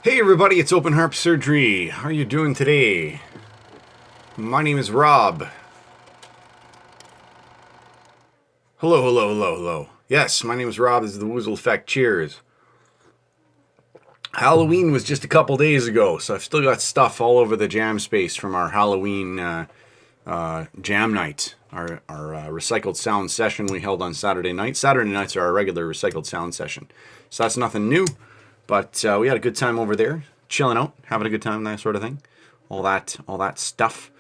Hey everybody, it's OPXNN. How are you doing today? My name is Rob. Hello, hello, hello, hello. Yes, my name is Rob. This is the Woozle Effect. Cheers. Halloween was just a couple days ago, so I've still got stuff all over the jam space from our Halloween jam night, our recycled sound session we held on Saturday night. Saturday nights are our regular recycled sound session, so that's nothing new. But we had a good time over there, chilling out, having a good time, that sort of thing. All that stuff.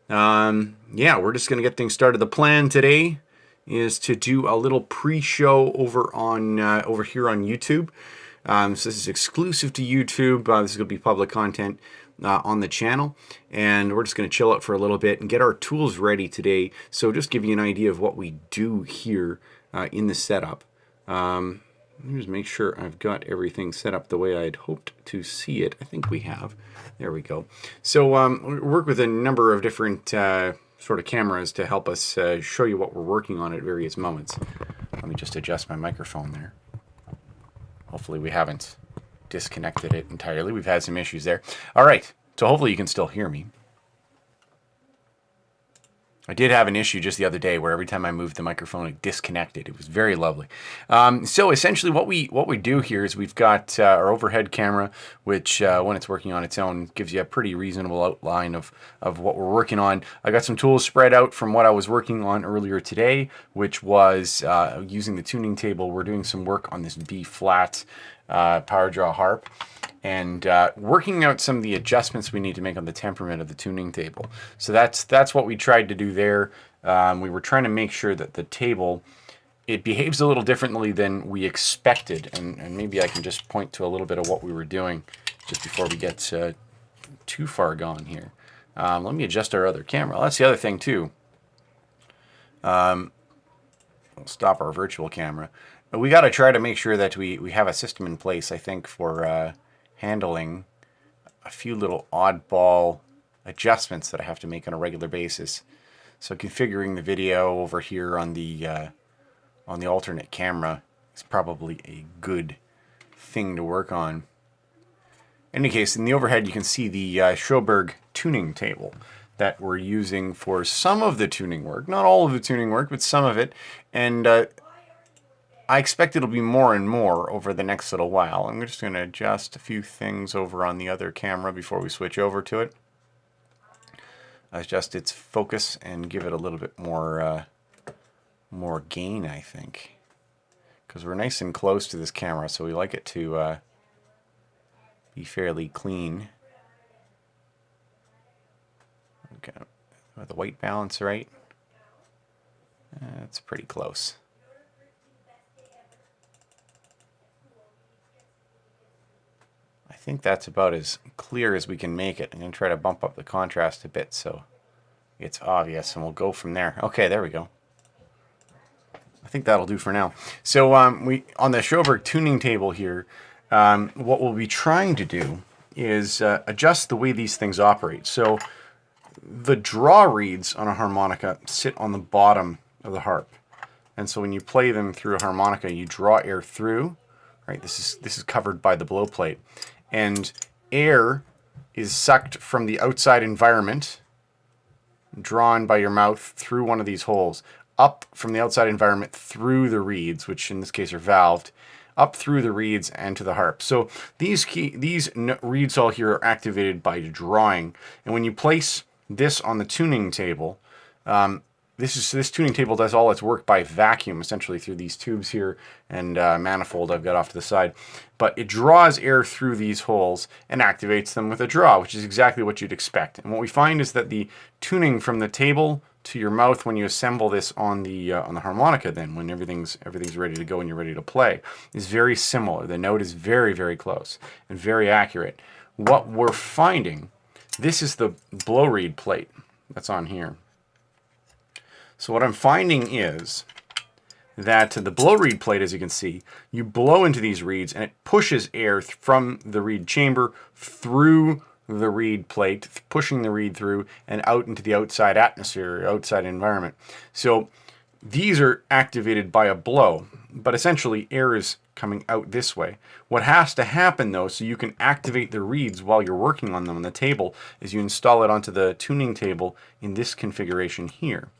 Yeah, we're just gonna get things started. The plan today is to do a little pre-show over here on YouTube. So this is exclusive to YouTube. This is gonna be public content on the channel, and we're just gonna chill out for a little bit and get our tools ready today. So just give you an idea of what we do here in the setup. Let me just make sure I've got everything set up the way I'd hoped to see it. I think we have. There we go. So we work with a number of different sort of cameras to help us show you what we're working on at various moments. Let me just adjust my microphone there. Hopefully we haven't disconnected it entirely. We've had some issues there. All right, so hopefully you can still hear me. I did have an issue just the other day where every time I moved the microphone, it disconnected. It was very lovely. So essentially what we do here is we've got our overhead camera, which when it's working on its own, gives you a pretty reasonable outline of what we're working on. I got some tools spread out from what I was working on earlier today, which was using the tuning table. We're doing some work on this B-flat power draw harp, and working out some of the adjustments we need to make on the temperament of the tuning table. So that's what we tried to do there. We were trying to make sure that the table, it behaves a little differently than we expected, and maybe I can just point to a little bit of what we were doing just before we get too far gone here. Let me adjust our other camera. That's the other thing too. We'll stop our virtual camera. But we got to try to make sure that we have a system in place, I think, for handling a few little oddball adjustments that I have to make on a regular basis. So configuring the video over here on the alternate camera is probably a good thing to work on. In any case, in the overhead you can see the Sjöberg tuning table that we're using for some of the tuning work. Not all of the tuning work, but some of it. And I expect it'll be more and more over the next little while. I'm just going to adjust a few things over on the other camera before we switch over to it. Adjust its focus and give it a little bit more gain, I think. Because we're nice and close to this camera, so we like it to be fairly clean. Okay, the white balance right. That's pretty close. I think that's about as clear as we can make it. I'm going to try to bump up the contrast a bit so it's obvious, and we'll go from there. Okay, there we go. I think that'll do for now. So we on the Sjöberg tuning table here, what we'll be trying to do is adjust the way these things operate. So the draw reeds on a harmonica sit on the bottom of the harp, and so when you play them through a harmonica, you draw air through. Right, this is covered by the blow plate. And air is sucked from the outside environment, drawn by your mouth through one of these holes, up from the outside environment through the reeds, which in this case are valved, up through the reeds and to the harp. So these reeds all here are activated by drawing. And when you place this on the tuning table, this tuning table does all its work by vacuum, essentially through these tubes here and manifold I've got off to the side. But it draws air through these holes and activates them with a draw, which is exactly what you'd expect. And what we find is that the tuning from the table to your mouth when you assemble this on the harmonica, then when everything's ready to go and you're ready to play, is very similar. The note is very, very close and very accurate. What we're finding, this is the blow reed plate that's on here. So what I'm finding is that the blow reed plate, as you can see, you blow into these reeds and it pushes air from the reed chamber through the reed plate, pushing the reed through and out into the outside atmosphere, outside environment. So these are activated by a blow. but essentially air is coming out this way. What has to happen though, so you can activate the reeds while you're working on them on the table, is you install it onto the tuning table in this configuration here.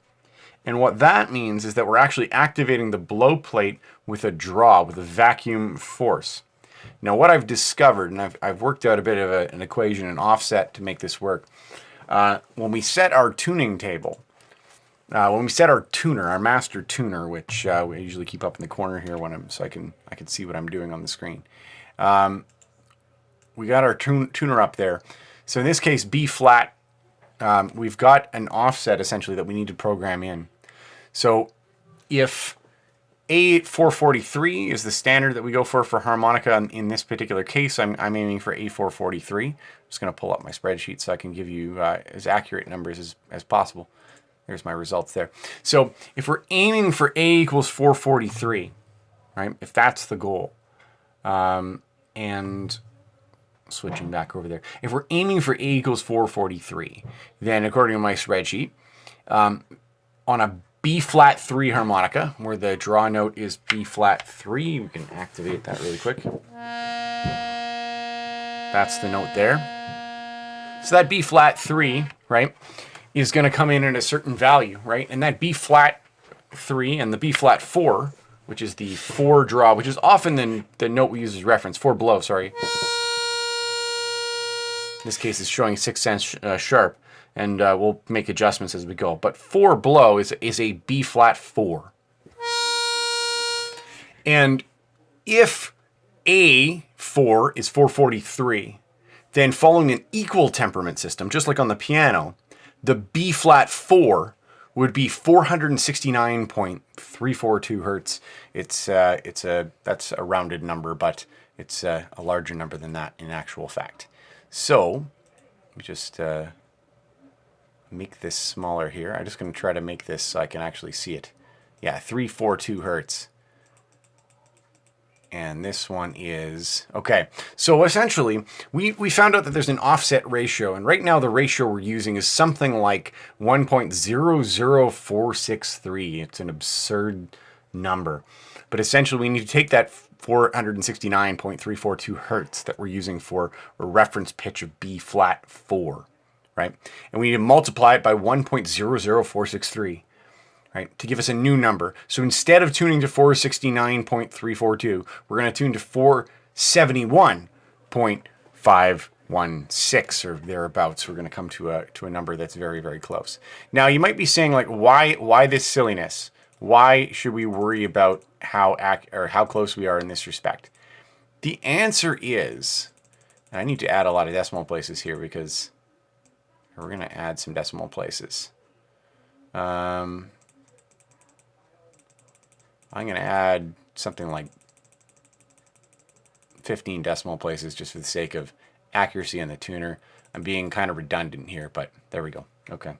And what that means is that we're actually activating the blow plate with a draw, with a vacuum force. Now what I've discovered, and I've worked out a bit of an equation, an offset to make this work. When we set our tuning table, when we set our tuner, our master tuner, which we usually keep up in the corner here when so I can see what I'm doing on the screen. We got our tuner up there. So in this case, B flat, we've got an offset essentially that we need to program in. So if A443 is the standard that we go for harmonica in this particular case, I'm aiming for A443. I'm just going to pull up my spreadsheet so I can give you as accurate numbers as possible. There's my results there. So if we're aiming for A equals 443, right? If that's the goal, and switching back over there, if we're aiming for A equals 443, then according to my spreadsheet, on a B flat 3 harmonica, where the draw note is B flat 3, we can activate that really quick. That's the note there. So that B flat 3, right, is going to come in at a certain value, right? And that B flat 3 and the B flat 4, which is the 4 draw, which is often the note we use as reference, 4 below, sorry. In this case, it's showing 6 cents sharp, and we'll make adjustments as we go. But 4 below is a B flat 4. And if A4 is 443, then following an equal temperament system, just like on the piano, the B flat 4 would be 469.342 hertz. That's a rounded number, but it's a larger number than that in actual fact. So we just make this smaller here. I'm just going to try to make this so I can actually see it. Yeah, 342 hertz. And this one is, okay, so essentially we found out that there's an offset ratio, and right now the ratio we're using is something like 1.00463. It's an absurd number, but essentially we need to take that 469.342 hertz that we're using for a reference pitch of B flat 4, right? And we need to multiply it by 1.00463. Right, to give us a new number. So instead of tuning to 469.342, we're going to tune to 471.516 or thereabouts. We're going to come to a number that's very, very close. Now you might be saying, like, why this silliness? Why should we worry about how close we are in this respect? The answer is, and I need to add a lot of decimal places here because we're going to add some decimal places. I'm going to add something like 15 decimal places just for the sake of accuracy on the tuner. I'm being kind of redundant here, but there we go. Okay.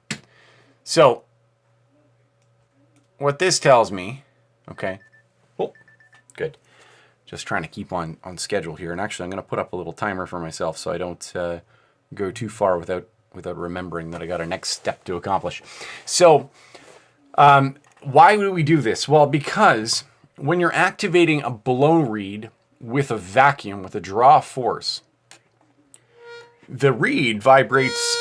So what this tells me, okay, oh, good. Just trying to keep on schedule here. And actually, I'm going to put up a little timer for myself so I don't go too far without remembering that I got a next step to accomplish. So, why do we do this? Well, because when you're activating a blow reed with a vacuum, with a draw force, the reed vibrates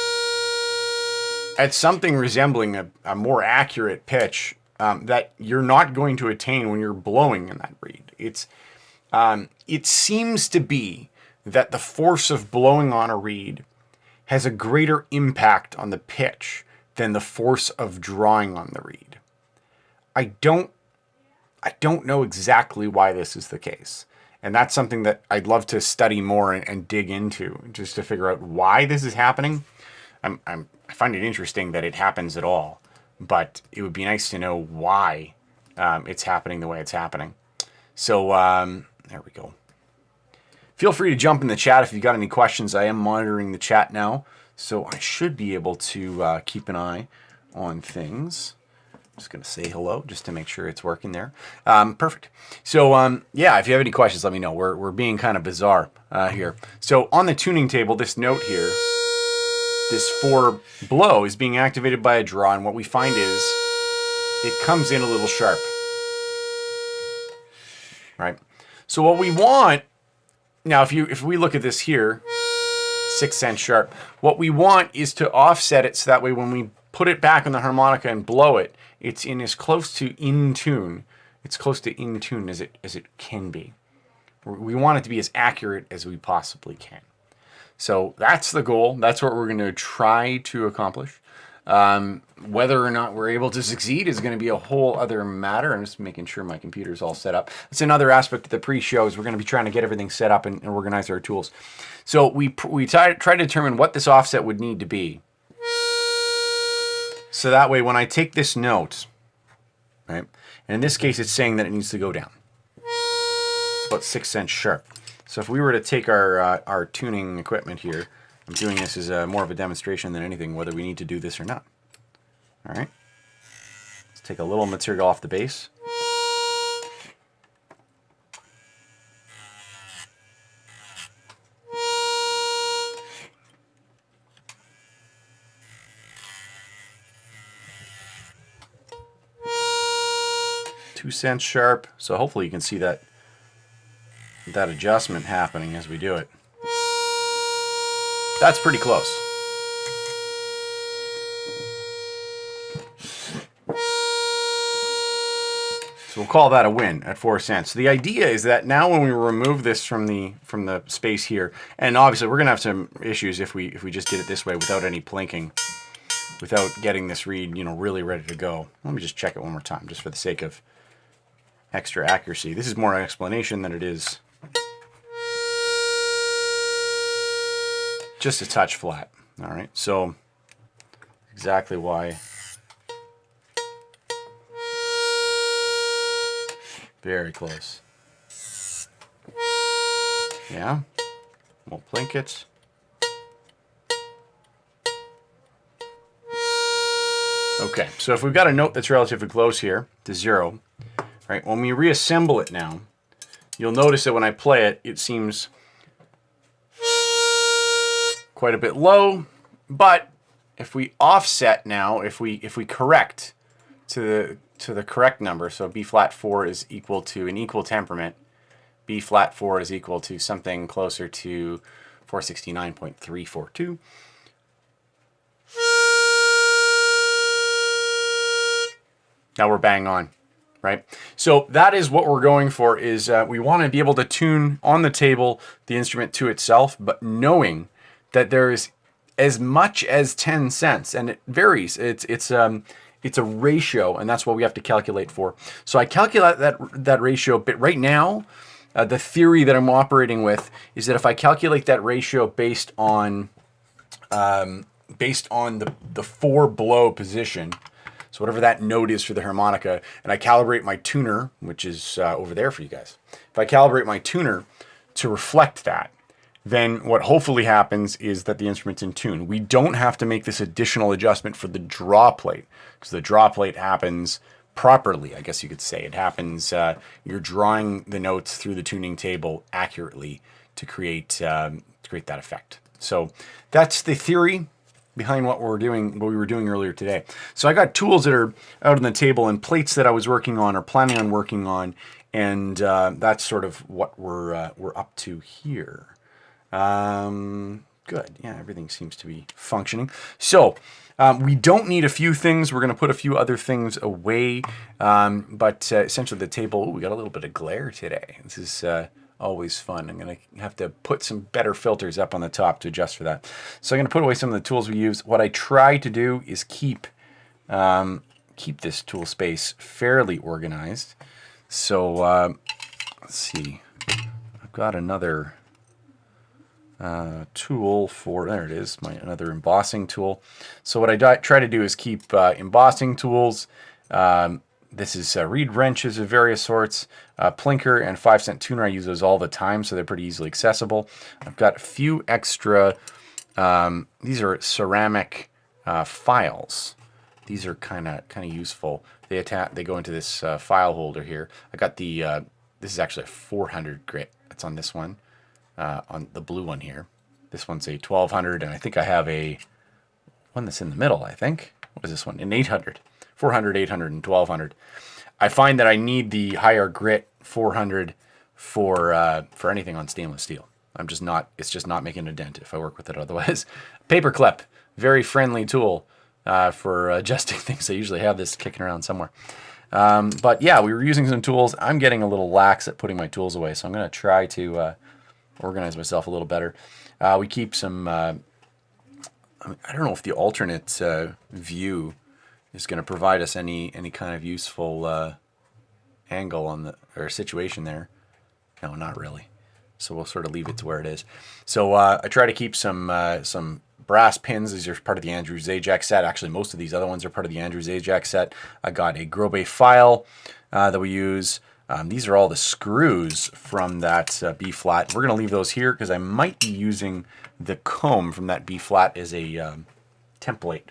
at something resembling a more accurate pitch that you're not going to attain when you're blowing in that reed. It seems to be that the force of blowing on a reed has a greater impact on the pitch than the force of drawing on the reed. I don't know exactly why this is the case. And that's something that I'd love to study more and dig into just to figure out why this is happening. I find it interesting that it happens at all, but it would be nice to know why it's happening the way it's happening. So there we go. Feel free to jump in the chat if you've got any questions. I am monitoring the chat now, so I should be able to keep an eye on things. Just going to say hello just to make sure it's working there. Perfect. So, yeah, if you have any questions, let me know. We're being kind of bizarre here. So on the tuning table, this note here, this 4 blow is being activated by a draw, and what we find is it comes in a little sharp. right? So what we want, now if we look at this here, 6 cents sharp, what we want is to offset it so that way when we put it back on the harmonica and blow it, it's in as close to in tune, as it can be. We want it to be as accurate as we possibly can. So that's the goal. That's what we're going to try to accomplish. Whether or not we're able to succeed is going to be a whole other matter. I'm just making sure my computer's all set up. That's another aspect of the pre-show is we're going to be trying to get everything set up and organize our tools. So we try to determine what this offset would need to be. So that way when I take this note, right, and in this case it's saying that it needs to go down. It's about 6 cents sharp. So if we were to take our tuning equipment here, I'm doing this as more of a demonstration than anything, whether we need to do this or not. All right. Let's take a little material off the base. $0.02 sharp. So hopefully you can see that adjustment happening as we do it. That's pretty close. So we'll call that a win at 4 cents. So the idea is that now when we remove this from the space here, and obviously we're gonna have some issues if we just did it this way without any plinking, without getting this reed, you know, really ready to go. Let me just check it one more time, just for the sake of extra accuracy. This is more an explanation than it is just a touch flat. All right, so exactly why. Very close. Yeah, we'll plink it. Okay, so if we've got a note that's relatively close here to 0, right, when we reassemble it now, you'll notice that when I play it, it seems quite a bit low, but if we offset now, if we correct to the correct number, so B flat 4 is equal to an equal temperament, B flat 4 is equal to something closer to 469.342. Now we're bang on, right? So that is what we're going for, is we want to be able to tune on the table the instrument to itself, but knowing that there is as much as 10 cents, and it varies. It's a ratio, and that's what we have to calculate for. So I calculate that ratio, but right now, the theory that I'm operating with is that if I calculate that ratio based on the 4 blow position, so whatever that note is for the harmonica, and I calibrate my tuner, which is over there for you guys. If I calibrate my tuner to reflect that, then what hopefully happens is that the instrument's in tune. We don't have to make this additional adjustment for the draw plate, because the draw plate happens properly, I guess you could say. It happens, you're drawing the notes through the tuning table accurately to create that effect. So that's the theory behind what we were doing earlier today. So I got tools that are out on the table and plates that I was working on or planning on working on, and that's sort of what we're up to here. Good. Yeah, everything seems to be functioning. So we don't need a few things. We're going to put a few other things away. But essentially the table, we got a little bit of glare today. This is always fun. I'm going to have to put some better filters up on the top to adjust for that. So I'm going to put away some of the tools we use. What I try to do is keep this tool space fairly organized. So let's see. I've got another tool for, there it is, another embossing tool. So what I try to do is keep embossing tools. This is reed wrenches of various sorts, plinker and 5-cent tuner. I use those all the time, so they're pretty easily accessible. I've got a few extra, these are ceramic files. These are kind of useful. They go into this file holder here. I got the, this is actually a 400 grit. That's on this one. On the blue one here. This one's a 1200, and I think I have a one that's in the middle, I think. What is this one? An 800. 400, 800, and 1200. I find that I need the higher grit 400 for anything on stainless steel. I'm just not, it's just not making a dent if I work with it otherwise. Paper clip, very friendly tool for adjusting things. I usually have this kicking around somewhere. But yeah, we were using some tools. I'm getting a little lax at putting my tools away, so I'm going to try to organize myself a little better. We keep some, I don't know if the alternate view is going to provide us any kind of useful angle on the, or situation there. No, not really. So we'll sort of leave it to where it is. So I try to keep some brass pins. These are part of the Andrew Zajac set. Actually, most of these other ones are part of the Andrew Zajac set. I got a Grobe file that we use. These are all the screws from that B flat. We're going to leave those here because I might be using the comb from that B flat as a template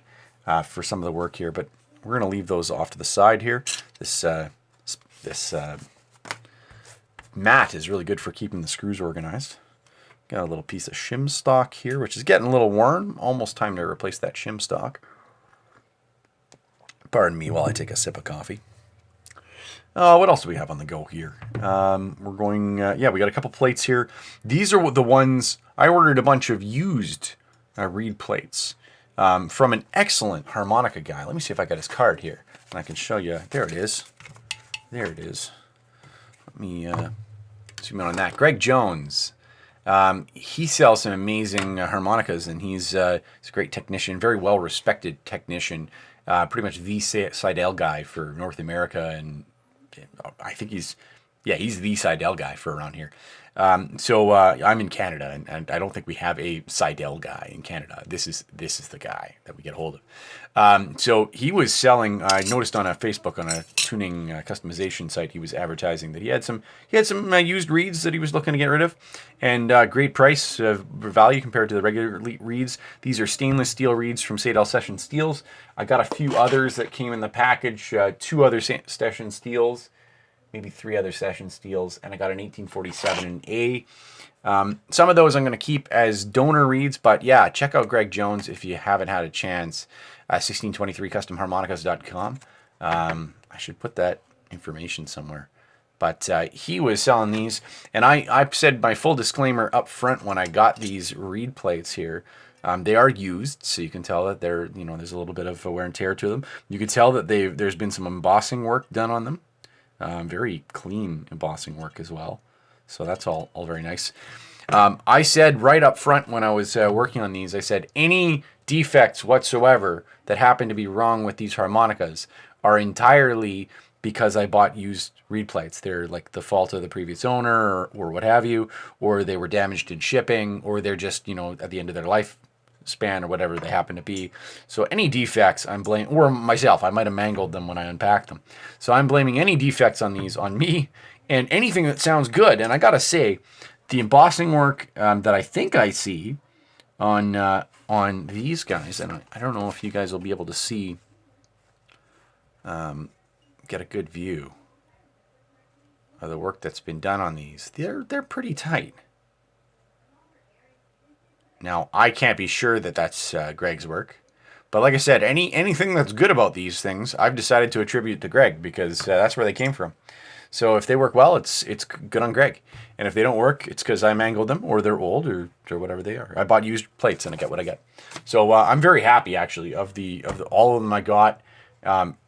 for some of the work here. But we're going to leave those off to the side here. This mat is really good for keeping the screws organized. Got a little piece of shim stock here, which is getting a little worn. Almost time to replace that shim stock. Pardon me while I take a sip of coffee. What else do we have on the go here? We're going, yeah, we got a couple plates here. These are the ones, I ordered a bunch of used reed plates from an excellent harmonica guy. Let me see if I got his card here. And I can show you. There it is. There it is. Let me zoom in on that. Greg Jones. He sells some amazing harmonicas, and he's a great technician, very well respected technician, pretty much the Seidel guy for North America, and I think he's the Seidel guy for around here. So I'm in Canada, and I don't think we have a Seidel guy in Canada. This is the guy that we get a hold of. So he was selling. I noticed on a Facebook, on a tuning customization site, he was advertising that he had some used reeds that he was looking to get rid of, and great price value compared to the regular reeds. These are stainless steel reeds from Seidel Session Steels. I got a few others that came in the package. 2 other Session Steels. Maybe 3 other Session Steels, and I got an 1847 and A. Some of those I'm going to keep as donor reeds, but yeah, check out Greg Jones if you haven't had a chance. 1623customharmonicas.com. I should put that information somewhere. But he was selling these, and I said my full disclaimer up front when I got these reed plates here. They are used, so you can tell that they're, there's a little bit of wear and tear to them. You can tell that there's been some embossing work done on them. Very clean embossing work as well. So that's all very nice. I said right up front when I was working on these, I said any defects whatsoever that happen to be wrong with these harmonicas are entirely because I bought used reed plates. They're like the fault of the previous owner or what have you, or they were damaged in shipping, or they're just, at the end of their life span or whatever they happen to be. So any defects I'm blaming, or myself, I might have mangled them when I unpacked them. So I'm blaming any defects on these on me, and anything that sounds good. And I gotta say, the embossing work that I think I see on these guys, and I don't know if you guys will be able to see, get a good view of the work that's been done on these. They're pretty tight. Now, I can't be sure that that's Greg's work. But like I said, anything that's good about these things, I've decided to attribute to Greg because that's where they came from. So if they work well, it's good on Greg. And if they don't work, it's because I mangled them or they're old or whatever they are. I bought used plates and I get what I get. So I'm very happy, actually, of all of them I got.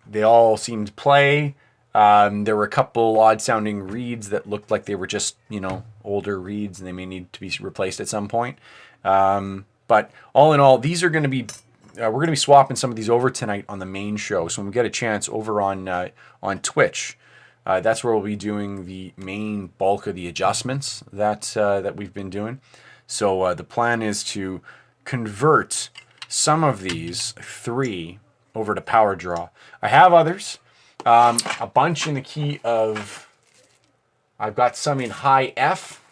They all seemed to play. There were a couple odd-sounding reeds that looked like they were just, older reeds and they may need to be replaced at some point. But all in all, these are going to be, we're going to be swapping some of these over tonight on the main show. So when we get a chance over on Twitch, that's where we'll be doing the main bulk of the adjustments that we've been doing. So the plan is to convert some of these 3 over to power draw. I have others, a bunch in the key of, I've got some in high F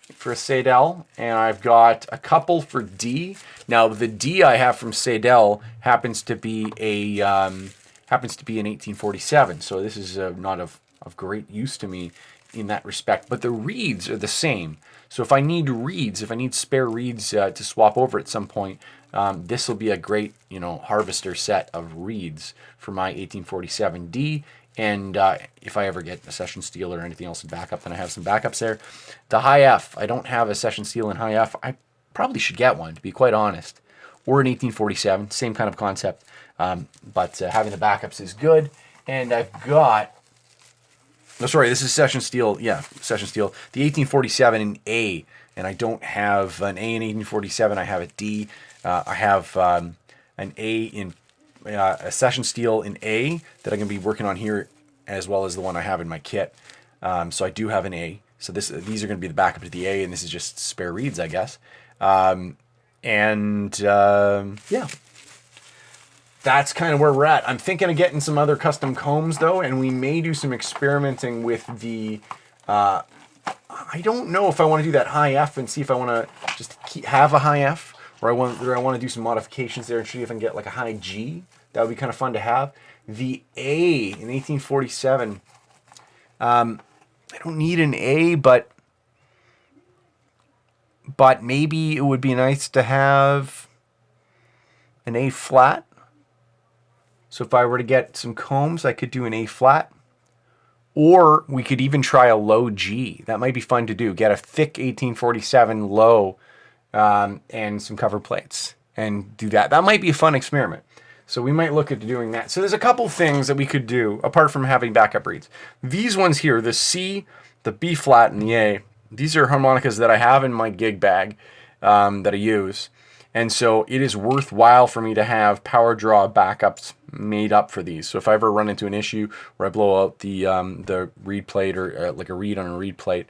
for Seidel, and I've got a couple for D. Now the D I have from Seidel happens to be an 1847, so this is not of great use to me in that respect. But the reeds are the same. So if I need reeds, if I need spare reeds to swap over at some point, this will be a great harvester set of reeds for my 1847D And if I ever get a session steel or anything else in backup, then I have some backups there. The high F, I don't have a session steel in high F. I probably should get one, to be quite honest. Or an 1847, same kind of concept. But having the backups is good. And I've got, oh, sorry, this is session steel. Yeah, session steel. The 1847 in A. And I don't have an A in 1847. I have a D. I have an A in a session steel in A that I'm going to be working on here, as well as the one I have in my kit. So I do have an A. So these are going to be the backup to the A, and this is just spare reeds, I guess. Yeah, that's kind of where we're at. I'm thinking of getting some other custom combs though, and we may do some experimenting with the. I don't know if I want to do that high F and see if I want to just have a high F, or I want to do some modifications there and see if I can get like a high G. That would be kind of fun to have. The A in 1847. I don't need an A, but maybe it would be nice to have an A flat. So if I were to get some combs, I could do an A flat. Or we could even try a low G. That might be fun to do. Get a thick 1847 low and some cover plates and do that. That might be a fun experiment. So we might look at doing that. So there's a couple things that we could do apart from having backup reeds. These ones here, the C, the B flat, and the A, these are harmonicas that I have in my gig bag that I use. And so it is worthwhile for me to have power draw backups made up for these. So if I ever run into an issue where I blow out the reed plate or like a reed on a reed plate,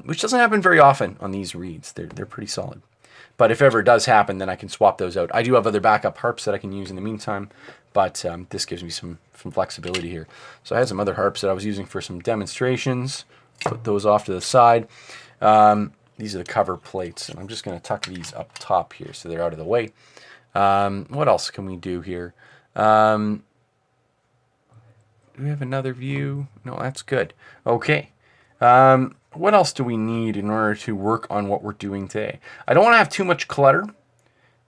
which doesn't happen very often on these reeds, they're pretty solid. But if ever it does happen, then I can swap those out. I do have other backup harps that I can use in the meantime, but this gives me some flexibility here. So I had some other harps that I was using for some demonstrations. Put those off to the side. These are the cover plates, and I'm just going to tuck these up top here so they're out of the way. What else can we do here? Do we have another view? No, that's good. Okay. What else do we need in order to work on what we're doing today? I don't want to have too much clutter.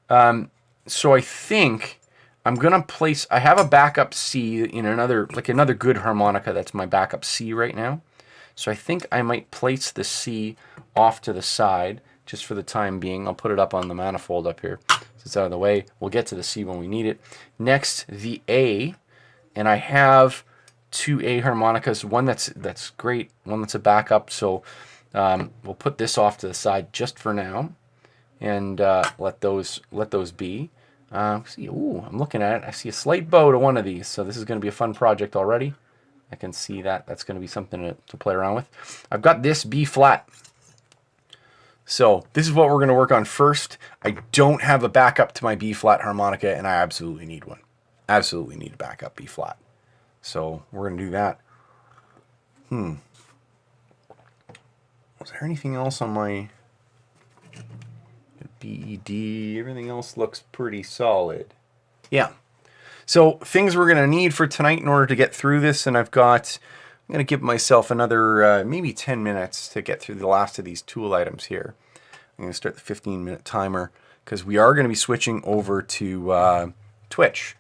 So I think I'm going to place, I have a backup C in another good harmonica that's my backup C right now. So I think I might place the C off to the side just for the time being. I'll put it up on the manifold up here so it's out of the way. We'll get to the C when we need it. Next, the A, and I have two A harmonicas, one that's great, one that's a backup. So we'll put this off to the side just for now and let those be. See, ooh, I'm looking at it. I see a slight bow to one of these, so this is going to be a fun project already. I can see that. That's going to be something to play around with. I've got this B flat. So this is what we're going to work on first. I don't have a backup to my B flat harmonica, and I absolutely need one. Absolutely need a backup B flat. So we're going to do that. Was there anything else on my BED? Everything else looks pretty solid. Yeah. So things we're going to need for tonight in order to get through this, and I'm going to give myself another maybe 10 minutes to get through the last of these tool items here. I'm going to start the 15-minute timer because we are going to be switching over to Twitch.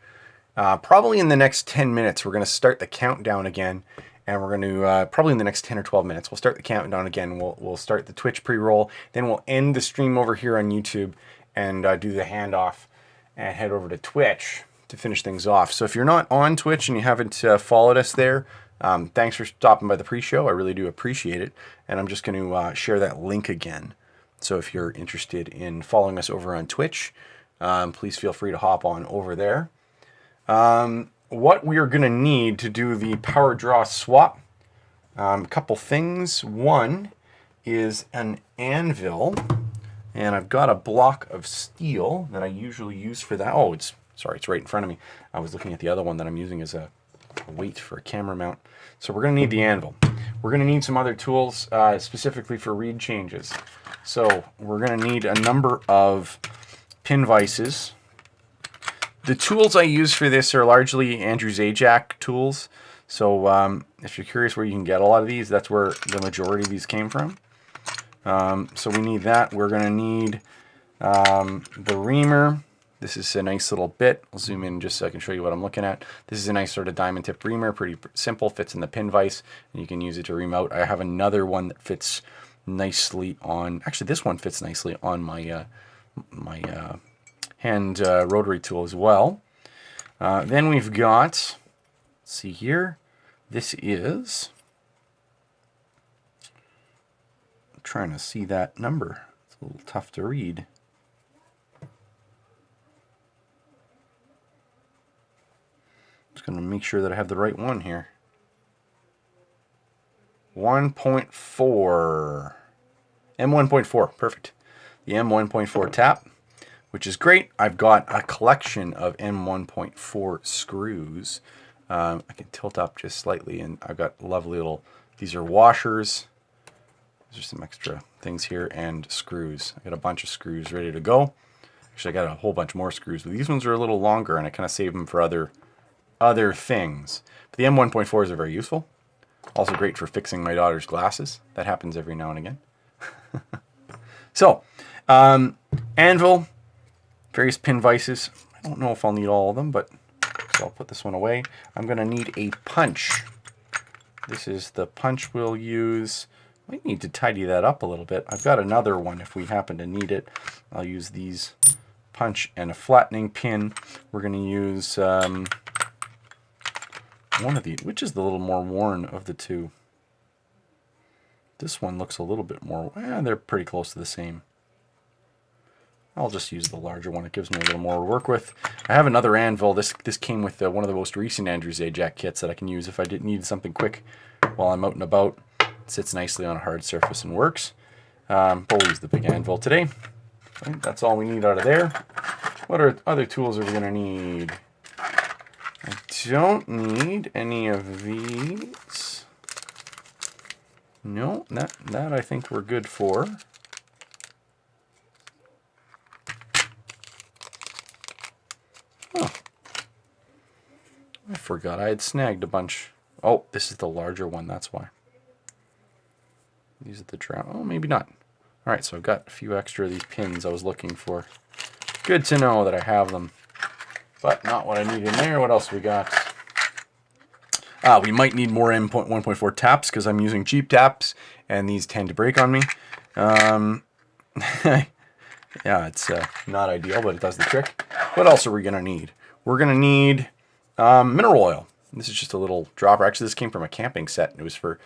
Probably in the next 10 minutes, we're going to start the countdown again, and we're going to, probably in the next 10 or 12 minutes, we'll start the countdown again. We'll start the Twitch pre-roll, then we'll end the stream over here on YouTube and do the handoff and head over to Twitch to finish things off. So if you're not on Twitch and you haven't followed us there, thanks for stopping by the pre-show. I really do appreciate it. And I'm just going to share that link again. So if you're interested in following us over on Twitch, please feel free to hop on over there. What we are going to need to do the power draw swap, a couple things. One is an anvil, and I've got a block of steel that I usually use for that. Oh, it's right in front of me. I was looking at the other one that I'm using as a weight for a camera mount. So we're going to need the anvil. We're going to need some other tools specifically for reed changes. So we're going to need a number of pin vices. The tools I use for this are largely Andrew Zajac tools. So if you're curious where you can get a lot of these, that's where the majority of these came from. So we need that. We're going to need the reamer. This is a nice little bit. I'll zoom in just so I can show you what I'm looking at. This is a nice sort of diamond tip reamer, pretty simple, fits in the pin vise, and you can use it to ream out. I have another one that fits nicely on, actually this one fits nicely on my hand rotary tool as well. Then we've got, let's see here, this is, I'm trying to see that number. It's a little tough to read. Just going to make sure that I have the right one here. 1.4. M1.4, perfect. The M1.4 tap, which is great. I've got a collection of M1.4 screws. I can tilt up just slightly, and I've got lovely little, these are washers. There's some extra things here, and screws. I got a bunch of screws ready to go. Actually, I got a whole bunch more screws, but these ones are a little longer, and I kind of save them for other things. But the M1.4s are very useful. Also great for fixing my daughter's glasses. That happens every now and again. So, anvil, various pin vices. I don't know if I'll need all of them, but so I'll put this one away. I'm going to need a punch. This is the punch we'll use. Might need to tidy that up a little bit. I've got another one if we happen to need it. I'll use these punch and a flattening pin. We're going to use one of these, which is the little more worn of the two. This one looks a little bit more, they're pretty close to the same. I'll just use the larger one. It gives me a little more to work with. I have another anvil. This came with one of the most recent Andrews Ajax kits that I can use if I need something quick while I'm out and about. It sits nicely on a hard surface and works. We'll use the big anvil today. I think that's all we need out of there. What other tools are we going to need? I don't need any of these. No, that I think we're good for. Oh, I forgot I had snagged a bunch. Oh, this is the larger one, that's why. These are the drown. Oh, maybe not. All right, so I've got a few extra of these pins I was looking for. Good to know that I have them, but not what I need in there. What else we got? We might need more M1.4 taps because I'm using cheap taps, and these tend to break on me. Yeah, it's not ideal, but it does the trick. What else are we going to need? We're going to need mineral oil. This is just a little dropper. Actually, this came from a camping set. It was for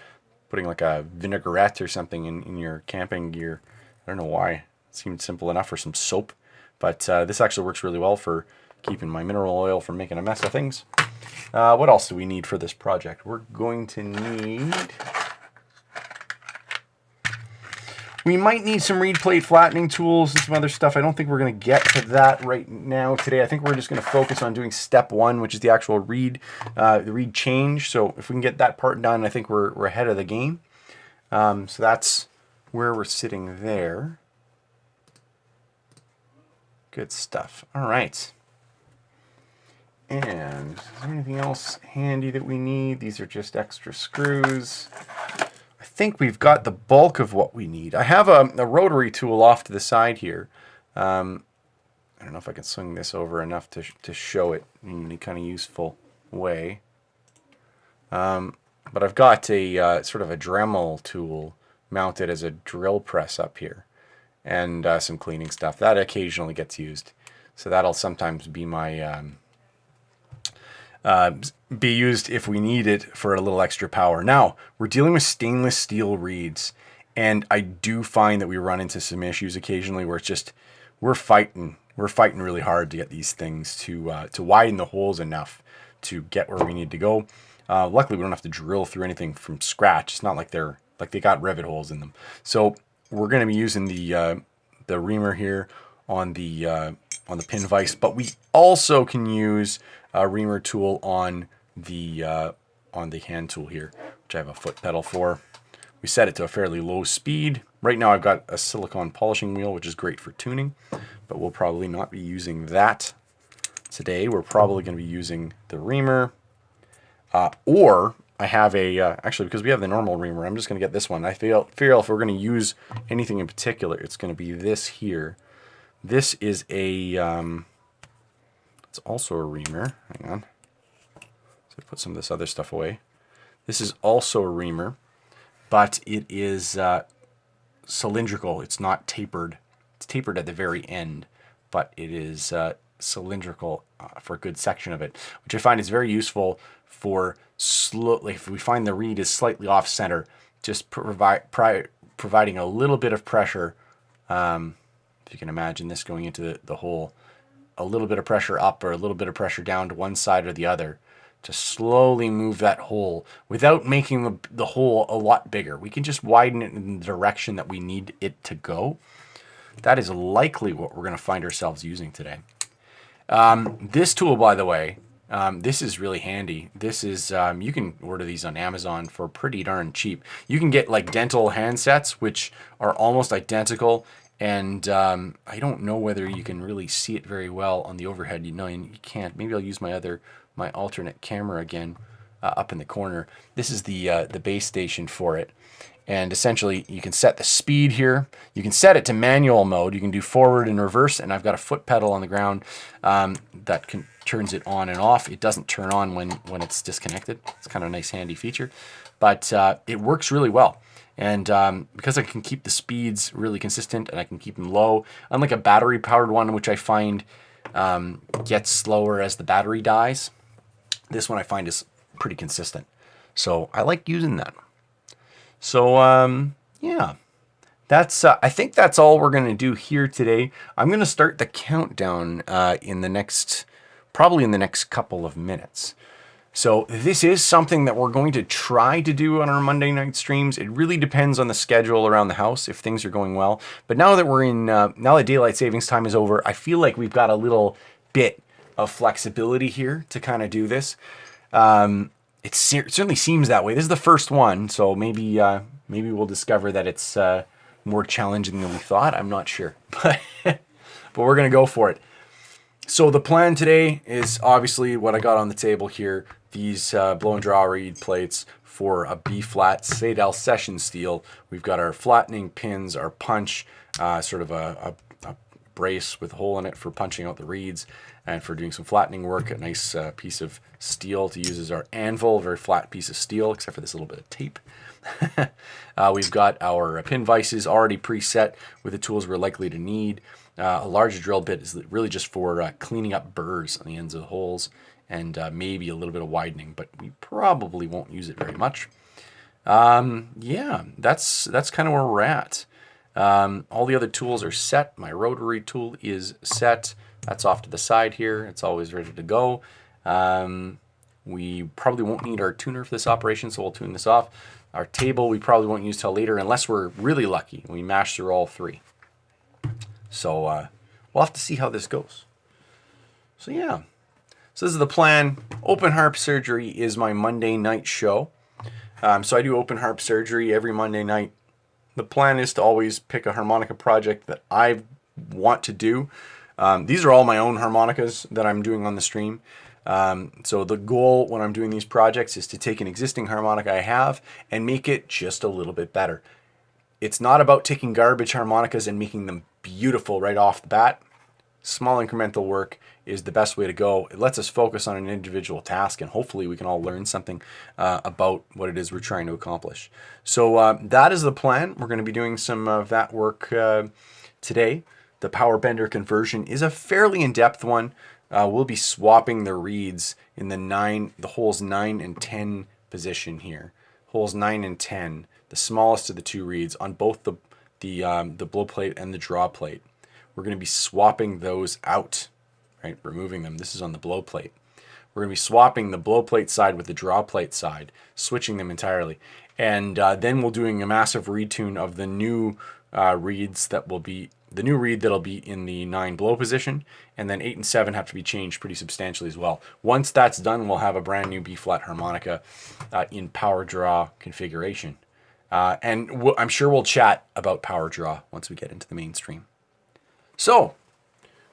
putting like a vinaigrette or something in your camping gear. I don't know why. It seemed simple enough for some soap. But this actually works really well for keeping my mineral oil from making a mess of things. What else do we need for this project? We're going to need... We might need some reed plate flattening tools and some other stuff. I don't think we're going to get to that right now today. I think we're just going to focus on doing step one, which is the actual reed, the reed change. So if we can get that part done, I think we're ahead of the game. So that's where we're sitting there. Good stuff. All right. And is there anything else handy that we need? These are just extra screws. I think we've got the bulk of what we need. I have a rotary tool off to the side here. I don't know if I can swing this over enough to show it in any kind of useful way. But I've got a sort of a Dremel tool mounted as a drill press up here, and some cleaning stuff. That occasionally gets used. So that'll sometimes be my... be used if we need it for a little extra power. Now, we're dealing with stainless steel reeds, and I do find that we run into some issues occasionally where it's just, we're fighting really hard to get these things to widen the holes enough to get where we need to go. Luckily, we don't have to drill through anything from scratch. It's not like they got rivet holes in them. So we're going to be using the reamer here on the pin vise, but we also can use a reamer tool on the hand tool here, which I have a foot pedal for. We set it to a fairly low speed. Right now I've got a silicone polishing wheel, which is great for tuning, but we'll probably not be using that today. We're probably going to be using the reamer, or I have a, actually because we have the normal reamer, I'm just going to get this one. I feel if we're going to use anything in particular, it's going to be this here. This is a It's also a reamer. Hang on. So put some of this other stuff away. This is also a reamer, but it is cylindrical. It's not tapered. It's tapered at the very end, but it is cylindrical for a good section of it, which I find is very useful for like if we find the reed is slightly off center, just providing a little bit of pressure. If you can imagine this going into the hole, a little bit of pressure up or a little bit of pressure down to one side or the other to slowly move that hole without making the hole a lot bigger. We can just widen it in the direction that we need it to go. That is likely what we're going to find ourselves using today. This tool, by the way, this is really handy. This is, you can order these on Amazon for pretty darn cheap. You can get like dental handsets, which are almost identical. And I don't know whether you can really see it very well on the overhead. You know, you can't. Maybe I'll use my alternate camera again up in the corner. This is the base station for it. And essentially, you can set the speed here. You can set it to manual mode. You can do forward and reverse. And I've got a foot pedal on the ground that turns it on and off. It doesn't turn on when it's disconnected. It's kind of a nice handy feature. But it works really well. And because I can keep the speeds really consistent and I can keep them low, unlike a battery-powered one, which I find gets slower as the battery dies, this one I find is pretty consistent. So I like using that. So yeah, that's I think that's all we're going to do here today. I'm going to start the countdown probably in the next couple of minutes. So this is something that we're going to try to do on our Monday night streams. It really depends on the schedule around the house if things are going well. But now that now that daylight savings time is over, I feel like we've got a little bit of flexibility here to kind of do this. It certainly seems that way. This is the first one, so maybe we'll discover that it's more challenging than we thought. I'm not sure, but we're gonna go for it. So the plan today is obviously what I got on the table here. These blow and draw reed plates for a B-flat Sadel session steel. We've got our flattening pins, our punch, sort of a brace with a hole in it for punching out the reeds, and for doing some flattening work, a nice piece of steel to use as our anvil, a very flat piece of steel, except for this little bit of tape. We've got our pin vices already preset with the tools we're likely to need. A larger drill bit is really just for cleaning up burrs on the ends of the holes, and maybe a little bit of widening, but we probably won't use it very much. Yeah, that's kind of where we're at. All the other tools are set. My rotary tool is set. That's off to the side here. It's always ready to go. We probably won't need our tuner for this operation, so we'll tune this off. Our table we probably won't use till later unless we're really lucky and we mash through all three. So we'll have to see how this goes. So yeah, so this is the plan. Open harp surgery is my Monday night show. So I do open harp surgery every Monday night. The plan is to always pick a harmonica project that I want to do. These are all my own harmonicas that I'm doing on the stream. So the goal when I'm doing these projects is to take an existing harmonica I have and make it just a little bit better. It's not about taking garbage harmonicas and making them beautiful right off the bat. Small incremental work is the best way to go. It lets us focus on an individual task, and hopefully we can all learn something about what it is we're trying to accomplish. So that is the plan. We're going to be doing some of that work today. The power bender conversion is a fairly in-depth one. We'll be swapping the reeds in the holes 9 and 10 position here. Holes 9 and 10, the smallest of the two reeds on both the blow plate and the draw plate. We're going to be swapping those out, right? Removing them. This is on the blow plate. We're going to be swapping the blow plate side with the draw plate side, switching them entirely. And then we're doing a massive retune of the new reeds that will be the new reed that'll be in the 9 blow position, and then 8 and 7 have to be changed pretty substantially as well. Once that's done, we'll have a brand new B-flat harmonica in power draw configuration. And I'm sure we'll chat about power draw once we get into the mainstream. So,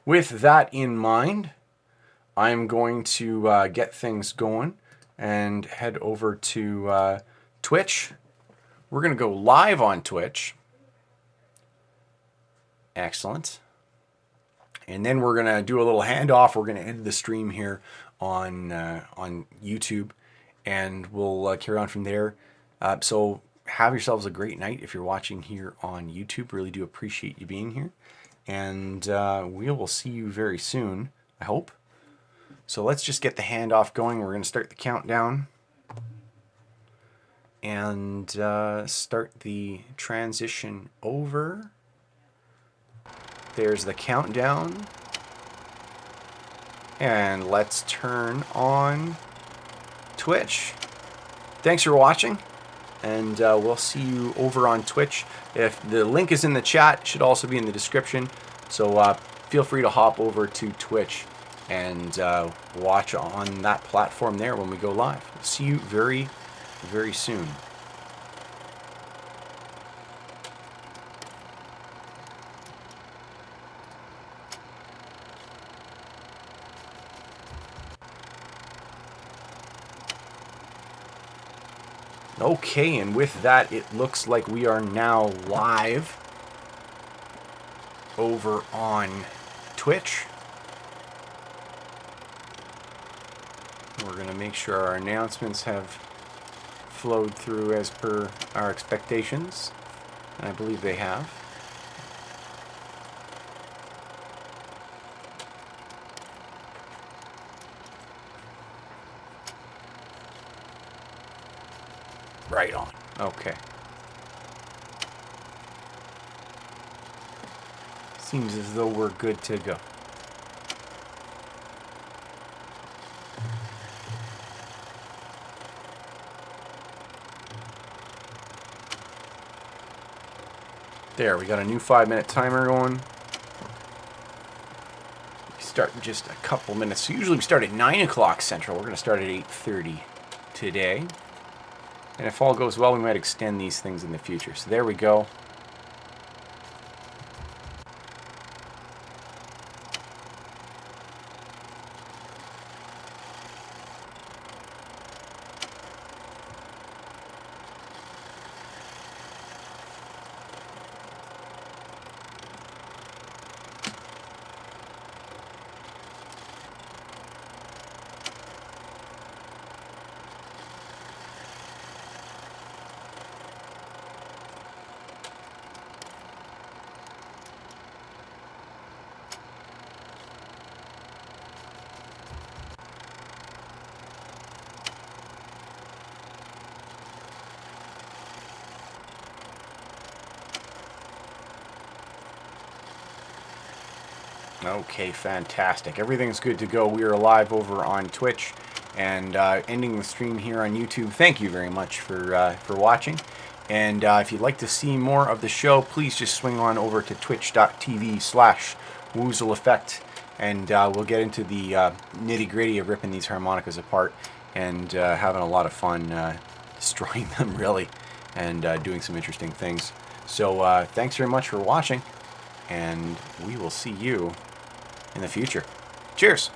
with that in mind, I'm going to get things going and head over to Twitch. We're going to go live on Twitch. Excellent. And then we're going to do a little handoff. We're going to end the stream here on YouTube, and we'll carry on from there. So have yourselves a great night if you're watching here on YouTube. Really do appreciate you being here. And we will see you very soon, I hope. So let's just get the handoff going. We're going to start the countdown and start the transition over. There's the countdown. And let's turn on Twitch. Thanks for watching, and we'll see you over on Twitch. If the link is in the chat, it should also be in the description. So feel free to hop over to Twitch and watch on that platform there when we go live. We'll see you very, very soon. Okay, and with that, it looks like we are now live over on Twitch. We're going to make sure our announcements have flowed through as per our expectations, and I believe they have. Right on. Okay. Seems as though we're good to go. There, we got a new 5-minute timer going. We start in just a couple minutes. So usually we start at 9 o'clock Central. We're going to start at 8:30 today. And if all goes well, we might extend these things in the future. So there we go. Okay, fantastic. Everything's good to go. We are live over on Twitch and ending the stream here on YouTube. Thank you very much for watching. And if you'd like to see more of the show, please just swing on over to twitch.tv/WoozleEffect, and we'll get into the nitty-gritty of ripping these harmonicas apart and having a lot of fun destroying them, really, and doing some interesting things. So thanks very much for watching, and we will see you in the future. Cheers!